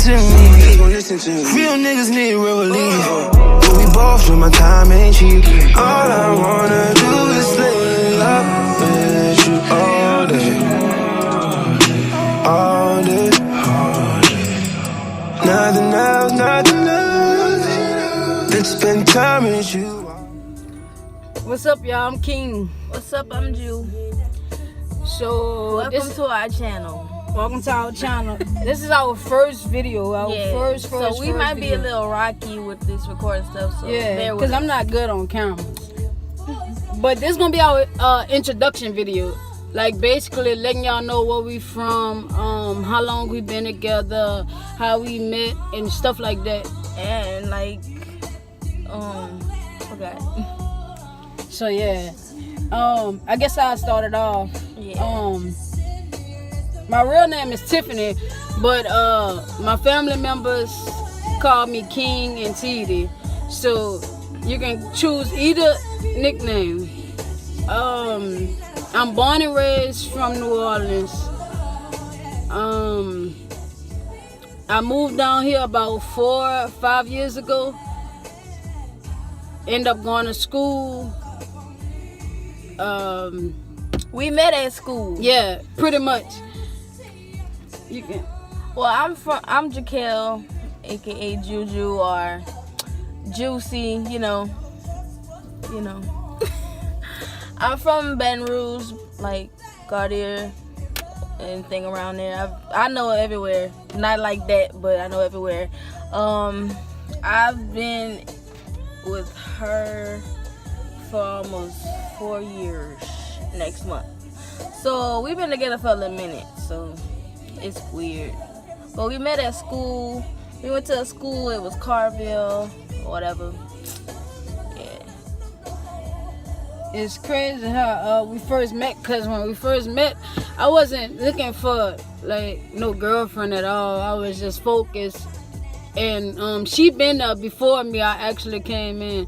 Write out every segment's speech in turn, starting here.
to me. Real niggas need real relief. But we both know my time ain't cheap. All I wanna do is lay up with you all day. All day. Nothing else, nothing else. Let's spend time with you. What's up, y'all? I'm King. What's up? I'm Ju. So welcome to our channel. Welcome to our channel. This is our first video. First so we might video. be a little rocky with this recording stuff. So yeah, because I'm not good on cameras. But this is gonna be our introduction video. Like basically letting y'all know where we from, how long we been together, how we met, and stuff like that. And like, forgot. So yeah, I guess I started off. Yeah. My real name is Tiffany, but my family members call me King and TD. So you can choose either nickname. I'm born and raised from New Orleans. I moved down here about 4 or 5 years ago. End up going to school. We met at school. Yeah, pretty much. You can. Well, I'm Kvllkvll, aka Juju or Juicy, you know. I'm from Baton Rouge, like Gardier, anything around there. I know everywhere. Not like that, but I know everywhere. I've been with her for almost 4 years next month. So we've been together for a little minute, so it's weird. But we met at school. We went to a school, it was Kvllkvll or whatever. It's crazy how we first met, because when we first met, I wasn't looking for like no girlfriend at all. I was just focused, and she been there before me. I actually came in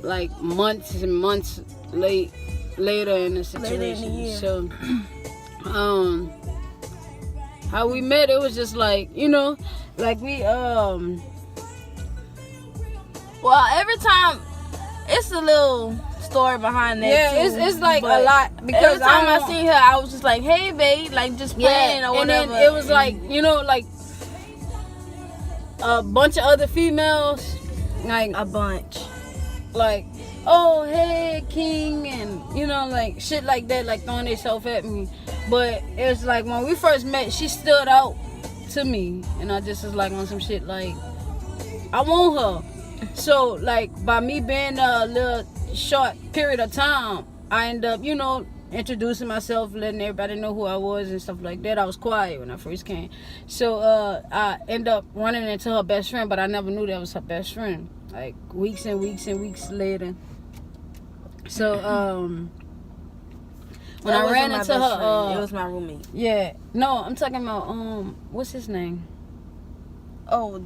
like months and months later in the situation. Later in the year. So how we met, it was just like, like we well, every time it's a little story behind that. Yeah, too, it's like a lot, because every time I seen her, I was just like, hey babe, like just playing or whatever. And then it was like, like a bunch of other females, like a bunch, like, oh hey King, and like shit like that, like throwing themselves at me. But it's like when we first met, she stood out to me, and I just was like on some shit like I want her. So like by me being a little short period of time, I end up introducing myself, letting everybody know who I was and stuff like that. I was quiet when I first came, so I end up running into her best friend, but I never knew that was her best friend, like weeks and weeks and weeks later. So when I ran into her, it was my roommate. Yeah, no, I'm talking about what's his name? Oh,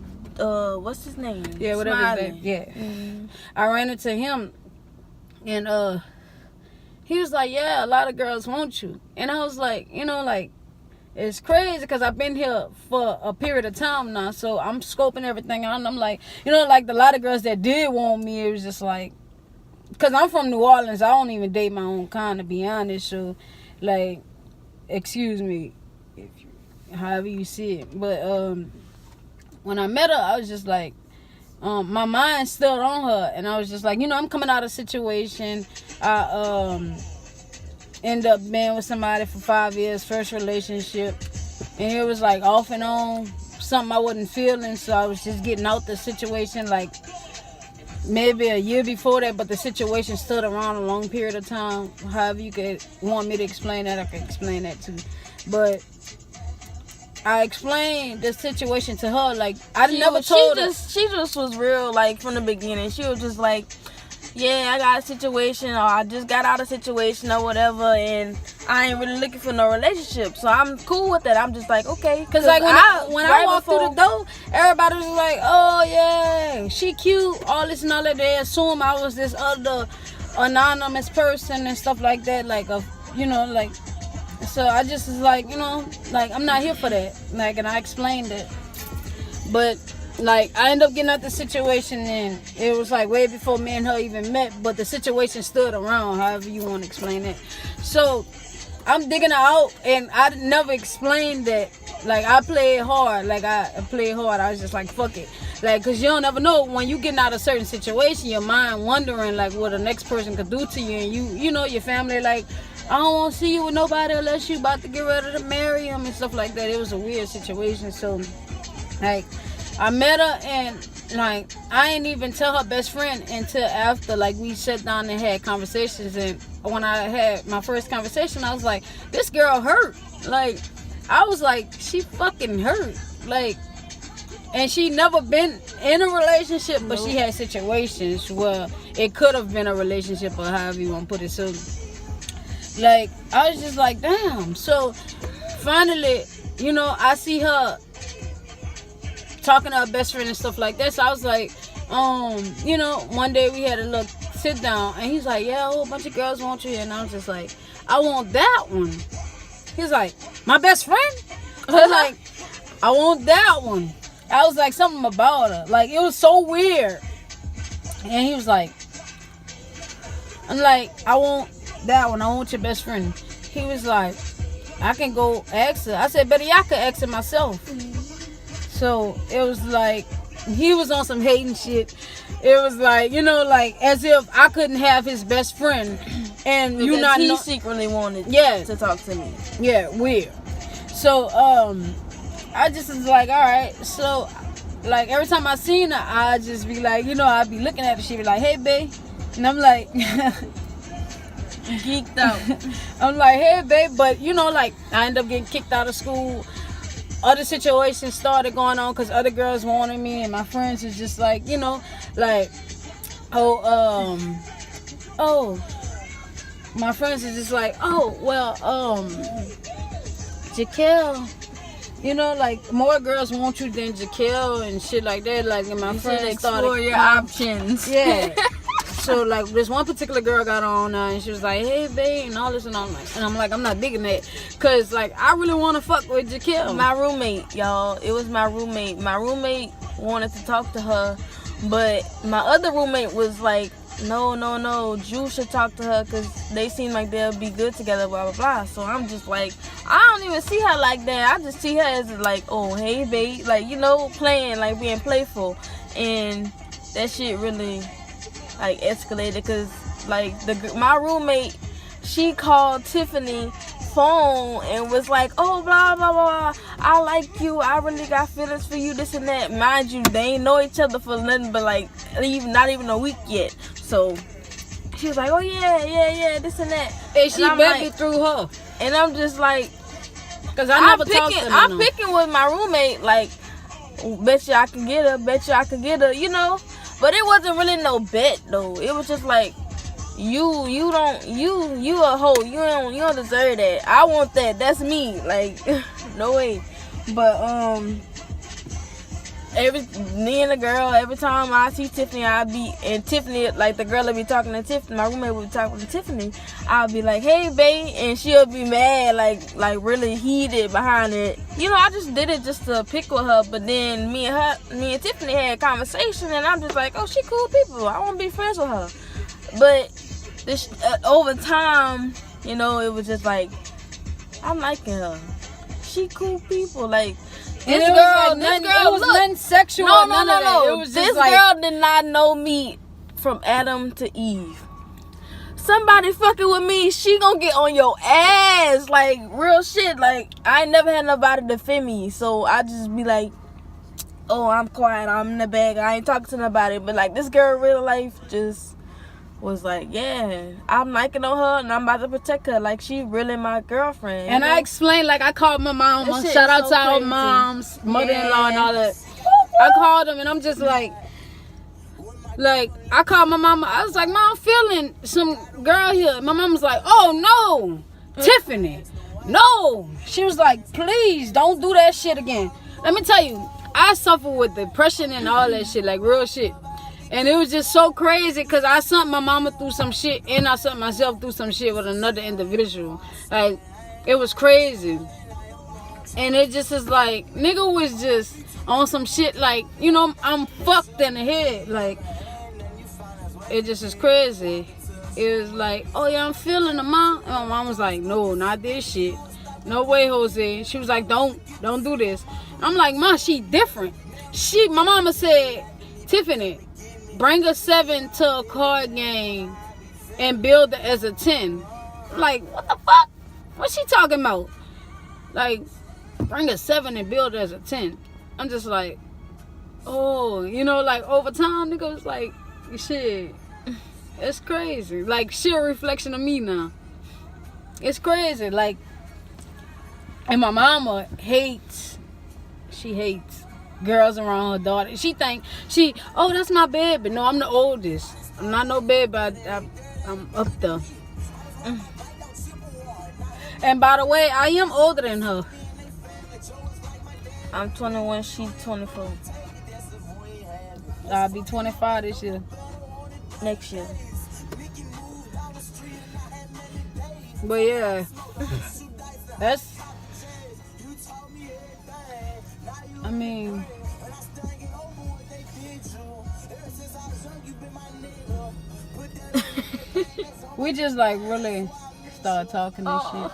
what's his name? Yeah, whatever his name. Yeah. Mm-hmm. I ran into him, and he was like, yeah, a lot of girls want you. And I was like, like, it's crazy, because I've been here for a period of time now, so I'm scoping everything out, and I'm like, like a lot of girls that did want me, it was just like, because I'm from New Orleans, I don't even date my own kind, to be honest, so, like, excuse me, however you see it, but, when I met her, I was just like, my mind still on her, and I was just like, I'm coming out of a situation. I end up being with somebody for 5 years, first relationship, and it was like off and on, something I wasn't feeling, so I was just getting out the situation like maybe a year before that, but the situation stood around a long period of time. However you could want me to explain that, I could explain that too. But I explained the situation to her, like she just was real, like from the beginning. She was just like, yeah, I got a situation, or I just got out of a situation or whatever, and I ain't really looking for no relationship, so I'm cool with that. I'm just like, okay, because like when I walked through the door, everybody was like, oh yeah, she cute, all this and all that. They assume I was this other anonymous person and stuff like that, like like So I just was like, you know, like I'm not here for that. Like, and I explained it. But like I ended up getting out the situation, and it was like way before me and her even met. But the situation stood around, however you want to explain it. So I'm digging her out, and I never explained that. Like I played hard. Like I played hard. I was just like, fuck it. Like, cause you don't ever know when you getting out of a certain situation, your mind wondering like what the next person could do to you, and you know your family like, I don't want to see you with nobody unless you about to get ready to marry him and stuff like that. It was a weird situation. So like I met her, and like I ain't even tell her best friend until after like we sat down and had conversations. And when I had my first conversation, I was like, this girl hurt. Like I was like, she fucking hurt. Like, and she never been in a relationship, but she had situations where it could have been a relationship, or however you want to put it. So like I was just like, damn. So finally, you know, I see her talking to her best friend and stuff like that. So I was like, you know, one day we had a little sit down, and he's like, yeah, a whole bunch of girls want you here. And I was just like, I want that one. He's like, my best friend? I was like, I want that one. I was like, something about her. Like, it was so weird. And he was like, I'm like, I want that one. I want your best friend. He was like, I can go ask her. I said, better y'all could ask her myself. So it was like, he was on some hating shit. It was like, you know, like as if I couldn't have his best friend, and because you not he know. secretly wanted to talk to me. Yeah, weird. So I just was like, all right. So like every time I seen her, I just be like, you know, I'd be looking at her. She'd be like, hey, babe, and I'm like, geeked out. I'm like, hey, babe, but you know, like I end up getting kicked out of school. Other situations started going on because other girls wanted me, and my friends was just like, you know, like, my friends is just like, Kvllkvll, you know, like more girls want you than Kvllkvll and shit like that. Like, and my You friends should explore started your options. Yeah. So like this one particular girl got on and she was like, hey babe, and all this, and I'm like, I'm not digging that, cause like I really want to fuck with Kvllkvll. My roommate, y'all, it was my roommate. My roommate wanted to talk to her, but my other roommate was like, no, Drew should talk to her because they seem like they'll be good together, blah, blah, blah. So I'm just like, I don't even see her like that. I just see her as like, oh, hey, babe, like, you know, playing, like being playful. And that shit really, like, escalated because, like, my roommate, she called Tiffany phone and was like, oh, blah, blah, blah, I like you, I really got feelings for you, this and that. Mind you, they ain't know each other for nothing but, like, not even a week yet. So she was like, oh yeah, this and that. And she begged like, through her. And I'm just like, cause I'm picking with my roommate, like, bet you I can get her, you know. But it wasn't really no bet though. It was just like, you a hoe. You don't deserve that. I want that. That's me. Like, no way. But me and the girl, every time I see Tiffany, and Tiffany, like the girl that be talking to Tiffany, my roommate would be talking to Tiffany, I'll be like, hey babe, and she'll be mad, like really heated behind it. You know, I just did it just to pick with her, but then me and Tiffany had a conversation, and I'm just like, oh, she cool people, I want to be friends with her. But this over time, you know, it was just like, I'm liking her. She cool people, like. This girl, it was nothing sexual. No. It was just this like, girl did not know me from Adam to Eve. Somebody fucking with me, she gonna get on your ass, like real shit. Like I ain't never had nobody defend me, so I just be like, oh, I'm quiet, I'm in the bag, I ain't talking to nobody. But like this girl, real life, just was like, yeah, I'm liking on her and I'm about to protect her. Like she really my girlfriend. And I explained, like I called my mom. Shout out to our moms, mother-in-law, and all that. I called them and I'm just like I called my mama. I was like, Mom, I'm feeling some girl here. My mom was like, oh no, Tiffany, no. She was like, please don't do that shit again. Let me tell you, I suffer with depression and all that shit, like real shit. And it was just so crazy because I sent my mama through some shit and I sent myself through some shit with another individual. Like, It was crazy. And it just is like, nigga was just on some shit like, you know, I'm fucked in the head. Like, it just is crazy. It was like, oh yeah, I'm feeling the mom. And my mom was like, no, not this shit. No way, Jose. She was like, don't do this. I'm like, Ma, she different. My mama said, Tiffany, bring a 7 to a card game and build it as a 10. I'm like, what the fuck? What's she talking about? Like, bring a 7 and build it as a 10. I'm just like, oh, you know, like over time, nigga was like, shit, it's crazy. Like, she a reflection of me now. It's crazy. Like, and my mama hates girls around her daughter. She think oh, that's my baby. No, I'm the oldest. I'm not no baby. I'm up there. And by the way, I am older than her. I'm 21, she's 24. I'll be 25 this year. Next year. But yeah, that's, I mean, we just like really start talking this shit.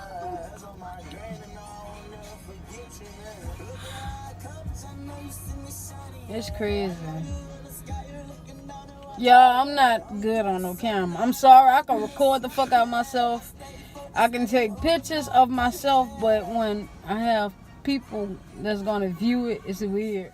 It's crazy. Y'all, I'm not good on no camera. I'm sorry. I can record the fuck out of myself. I can take pictures of myself, but when I have people that's gonna view it, it's weird.